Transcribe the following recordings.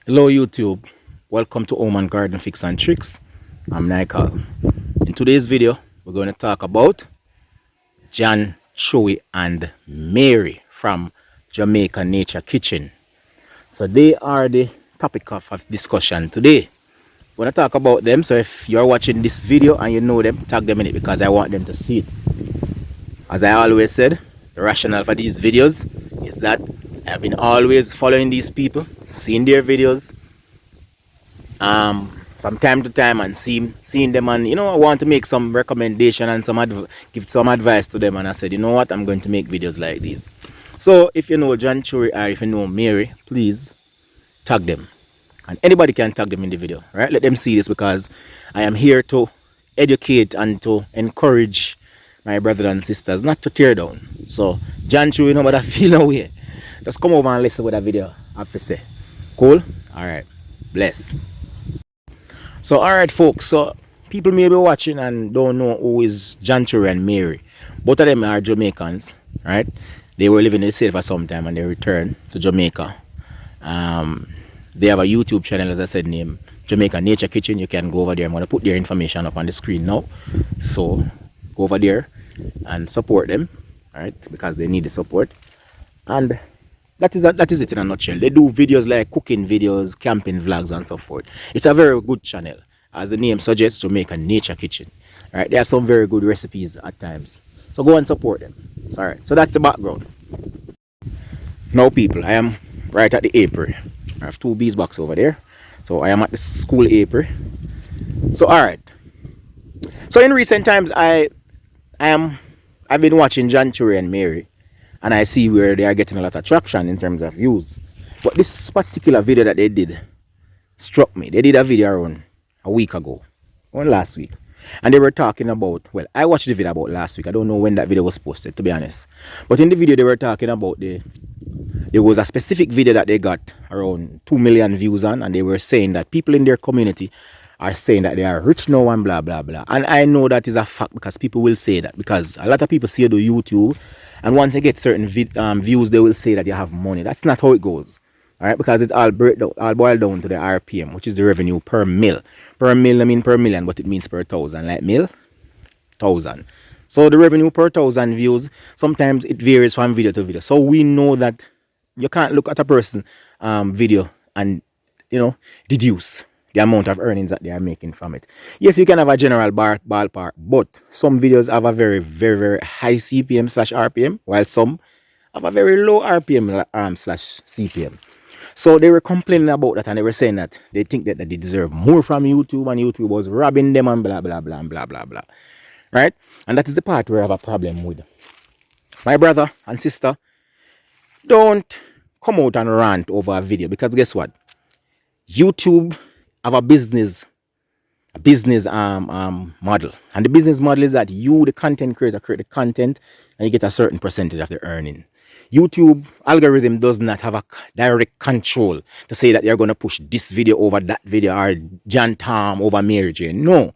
Hello YouTube, welcome to Home and Garden Fix and Tricks. I'm Michael. In today's video, we're going to talk about John, Chewy and Mary from Jamaica Nature Kitchen. So they are the topic of discussion today. We're going to talk about them, so if you're watching this video and you know them, tag them in it because I want them to see it. As I always said, the rationale for these videos is that I've been always following these people, seeing their videos, from time to time and seeing them, and I want to make some recommendation and give some advice to them, and I said, you know what, I'm going to make videos like these. So if you know John Chewy or if you know Mary, please tag them, and anybody can tag them in the video, right? Let them see this because I am here to educate and to encourage my brothers and sisters, not to tear down. So John Chewy, no matter feel no way, just come over and listen with that video I have to say. Cool? Alright, bless. So alright folks, so people may be watching and don't know who is John Chewy and Mary. Both of them are Jamaicans, right? They were living in the States for some time and they returned to Jamaica. They have a YouTube channel, as I said, named Jamaica Nature Kitchen. You can go over there. I'm going to put their information up on the screen now. So go over there and support them, right? Because they need the support. And that is it in a nutshell. They do videos like cooking videos, camping vlogs and so forth. It's a very good channel. As the name suggests, to make a nature kitchen. Right? They have some very good recipes at times. So go and support them. Alright. So that's the background. Now people, I am right at the apiary. I have two beeswax over there. So I am at the school apiary. So alright. So in recent times I've been watching John Chewy and Mary, and I see where they are getting a lot of traction in terms of views. But this particular video that they did struck me. They did a video around a week ago, or last week, and they were talking about, well, I watched the video about last week. I don't know when that video was posted, to be honest. But in the video they were talking about there was a specific video that they got around 2 million views on, and they were saying that people in their community are saying that they are rich now and blah blah blah. And I know that is a fact because people will say that, because a lot of people see you do YouTube, and once they get certain views, they will say that you have money. That's not how it goes. Alright, because it's all boiled down to the RPM, which is the revenue per mil. Per mil, I mean per million, but it means per thousand. Like mil, thousand. So the revenue per thousand views, sometimes it varies from video to video. So we know that you can't look at a person video and deduce the amount of earnings that they are making from it. Yes, you can have a general ballpark, but some videos have a very, very, very high CPM slash RPM, while some have a very low RPM slash CPM. So they were complaining about that, and they were saying that they think that they deserve more from YouTube, and YouTube was robbing them and blah blah blah and blah blah blah. Right? And that is the part where I have a problem with. My brother and sister, don't come out and rant over a video, because guess what? YouTube have a business model, and the business model is that you, the content creator, create the content and you get a certain percentage of the earning. YouTube algorithm does not have a direct control to say that you're going to push this video over that video, or John Tom over Mary Jane. No,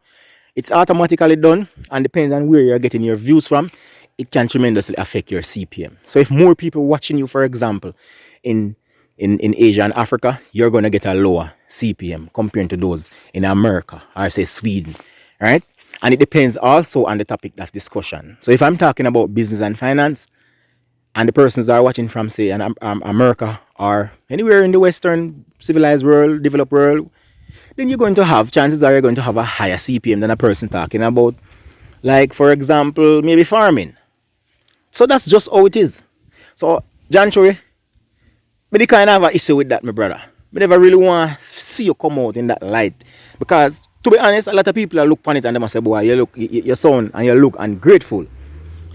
it's automatically done, and depends on where you're getting your views from, it can tremendously affect your CPM. So if more people watching you, for example, in Asia and Africa, you're going to get a lower CPM compared to those in America, or say Sweden, right? And it depends also on the topic of discussion. So if I'm talking about business and finance, and the persons are watching from, say, America or anywhere in the Western civilized world, developed world, then chances are you're going to have a higher CPM than a person talking about, like, for example, maybe farming. So that's just how it is. So John Chewy, but kind of have an issue with that, my brother. I never really want to see you come out in that light, because to be honest, a lot of people look upon it and they must say, boy, you sound and you look ungrateful.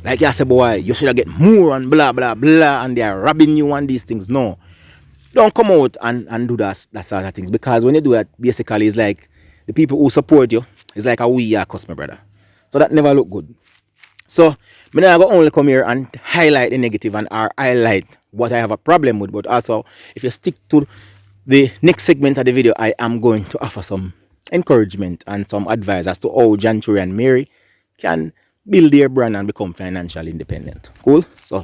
Like you say, boy, you should have get more and blah blah blah, and they are robbing you and these things. No, don't come out and do that sort of things, because when you do that, basically it's like the people who support you, it's like a we are customer, brother. So that never look good. So I'm not going to only come here and highlight the negative and highlight what I have a problem with, but also if you stick to the next segment of the video, I am going to offer some encouragement and some advice as to how John Chewy and Mary can build their brand and become financially independent. Cool? So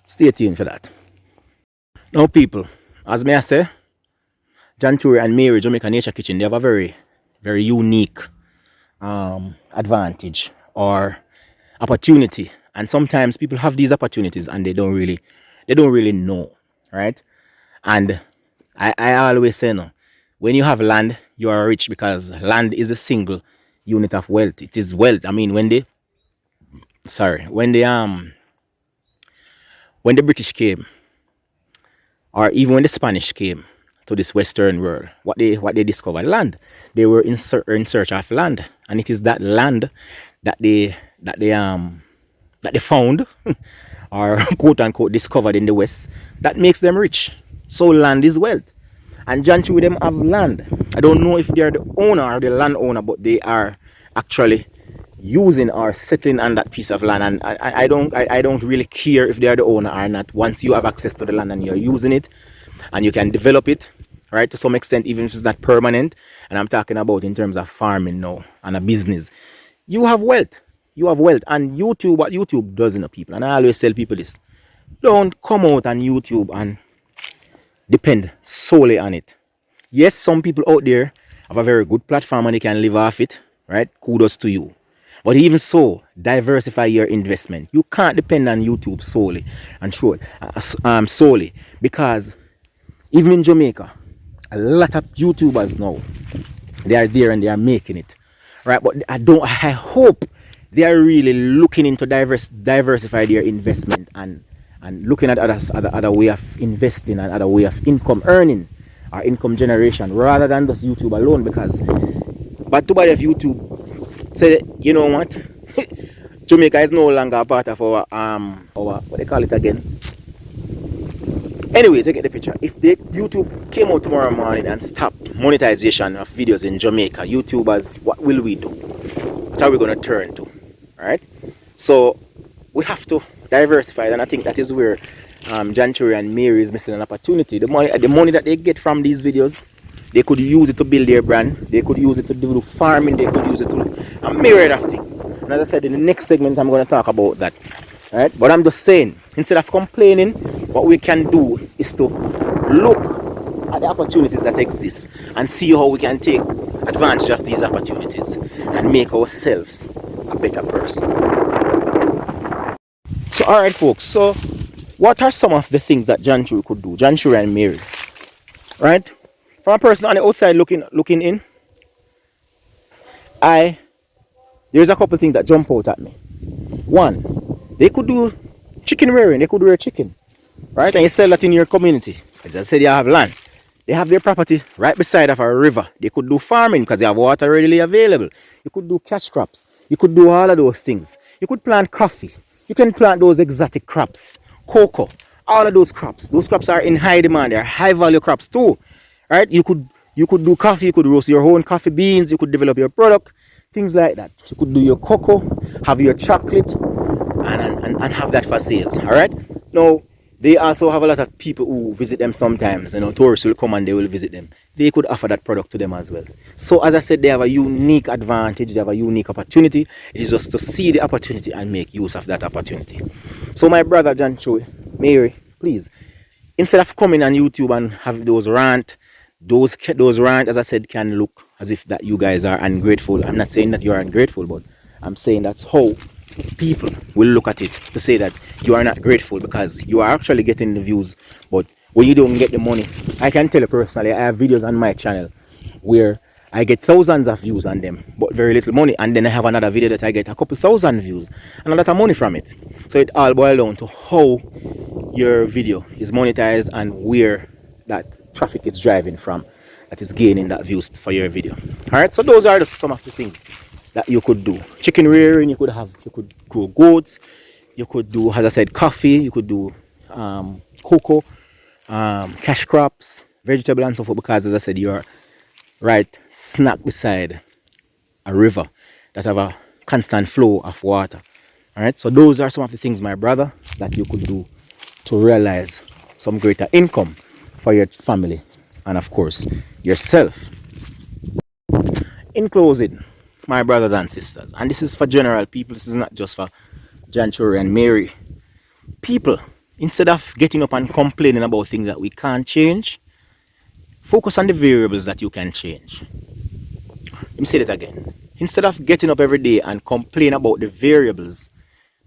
stay tuned for that. Now people, as may I say, John Churi and Mary Jamaica Nature Kitchen, they have a very, very unique advantage or opportunity. And sometimes people have these opportunities and they don't really know, right? And I always say no. When you have land, you are rich because land is a single unit of wealth. It is wealth. I mean, when the British came, or even when the Spanish came to this Western world, what they discovered land. They were in search of land, and it is that land that they found or quote unquote discovered in the West that makes them rich. So land is wealth. And John Chew them have land. I don't know if they are the owner or the landowner, but they are actually using or settling on that piece of land. And I don't really care if they are the owner or not. Once you have access to the land and you're using it and you can develop it, right, to some extent, even if it's not permanent, and I'm talking about in terms of farming now and a business, you have wealth. You have wealth. And YouTube, what YouTube does in the people, and I always tell people this, don't come out on YouTube and depend solely on it. Yes, some people out there have a very good platform and they can live off it, right? Kudos to you. But even so, diversify your investment. You can't depend on YouTube solely and solely, because even in Jamaica, a lot of YouTubers now, they are there and they are making it, right? But I hope they are really looking into diversify their investment and looking at other way of investing and other way of income earning or income generation rather than just YouTube alone. Because but too bad if YouTube say, you know what, Jamaica is no longer a part of our what they call it again. Anyways, you get the picture. If YouTube came out tomorrow morning and stopped monetization of videos in Jamaica, YouTubers, what will we do? What are we going to turn to? Alright? So we have to diversify, and I think that is where John Churi and Mary is missing an opportunity. The money that they get from these videos, they could use it to build their brand, they could use it to do farming, they could use it to do a myriad of things. And as I said, in the next segment I'm going to talk about that. Right? But I'm just saying, instead of complaining, what we can do is to look at the opportunities that exist and see how we can take advantage of these opportunities and make ourselves a better person. So alright folks, so what are some of the things that John Churi could do? John Churi and Mary. Right? From a person on the outside looking in, there's a couple of things that jump out at me. One, they could do chicken rearing, they could rear chicken. Right? And you sell that in your community. As I said, you have land. They have their property right beside of a river. They could do farming because they have water readily available. You could do cash crops. You could do all of those things. You could plant coffee. You can plant those exotic crops, cocoa, all of those crops. Those crops are in high demand. They're high value crops too. Right? You could do coffee. You could roast your own coffee beans. You could develop your product. Things like that. You could do your cocoa, have your chocolate, and have that for sales. Alright? Now, they also have a lot of people who visit them sometimes. You know, tourists will come and they will visit them. They could offer that product to them as well. So as I said, they have a unique advantage, they have a unique opportunity. It is just to see the opportunity and make use of that opportunity. So my brother John Churi, Mary, please, instead of coming on YouTube and having those rant, as I said, can look as if that you guys are ungrateful. I'm not saying that you are ungrateful, but I'm saying that's how people will look at it, to say that you are not grateful because you are actually getting the views, but when you don't get the money, I can tell you personally, I have videos on my channel where I get thousands of views on them but very little money, and then I have another video that I get a couple thousand views and a lot of money from it. So it all boils down to how your video is monetized and where that traffic is driving from that is gaining that views for your video. Alright, so those are some of the things that you could do. Chicken rearing, you could grow goats, you could do, as I said, coffee, you could do cocoa, cash crops, vegetable and so forth, because as I said, you are right smack beside a river that have a constant flow of water. Alright, so those are some of the things, my brother, that you could do to realize some greater income for your family and of course yourself. In closing, my brothers and sisters, and this is for general people, this is not just for John Churi and Mary. People, instead of getting up and complaining about things that we can't change, Focus on the variables that you can change. Let me say that again. Instead of getting up every day and complain about the variables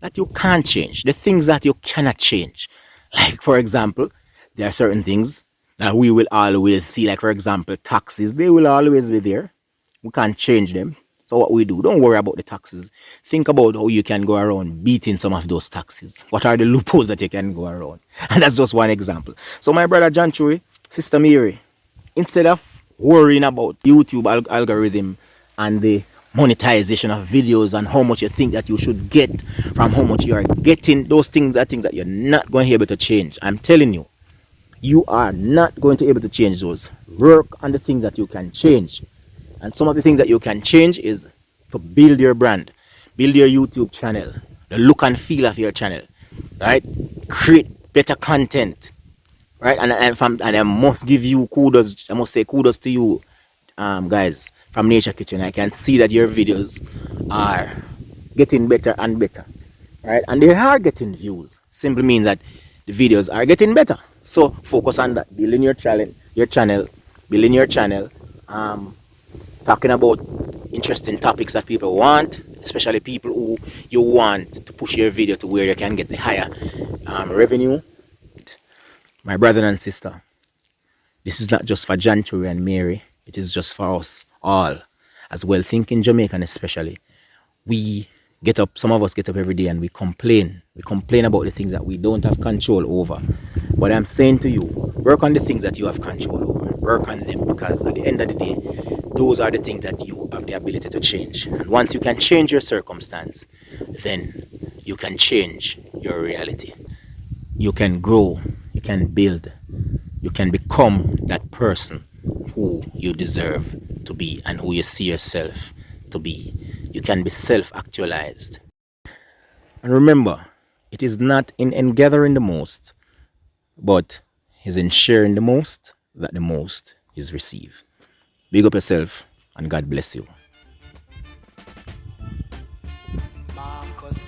that you can't change, the things that you cannot change. Like, for example, there are certain things that we will always see, like, for example, taxes, they will always be there. We can't change them. So what we do, don't worry about the taxes. Think about how you can go around beating some of those taxes. What are the loopholes that you can go around? And that's just one example. So my brother John Churi, Sister Mary, instead of worrying about YouTube algorithm and the monetization of videos and how much you think that you should get from how much you are getting, those things are things that you're not going to be able to change. I'm telling you, you are not going to be able to change those. Work on the things that you can change. And some of the things that you can change is to build your brand, build your YouTube channel, the look and feel of your channel, right? Create better content, right? And I must give you kudos. I must say kudos to you, guys from Nature Kitchen. I can see that your videos are getting better and better, right? And they are getting views. Simply means that the videos are getting better. So focus on that, building your channel, building your channel. Talking about interesting topics that people want, especially people who you want to push your video to where you can get the higher revenue. My brother and sister, this is not just for John Churi and Mary, it is just for us all as well. Thinking Jamaican especially, we get up, some of us get up every day and we complain about the things that we don't have control over. But I'm saying to you, work on the things that you have control over. Work on them, because at the end of the day, those are the things that you have the ability to change. And once you can change your circumstance, then you can change your reality. You can grow, you can build, you can become that person who you deserve to be and who you see yourself to be. You can be self-actualized. And remember, it is not in gathering the most, but is in sharing the most that the most is received. Big up yourself and God bless you. Marcus,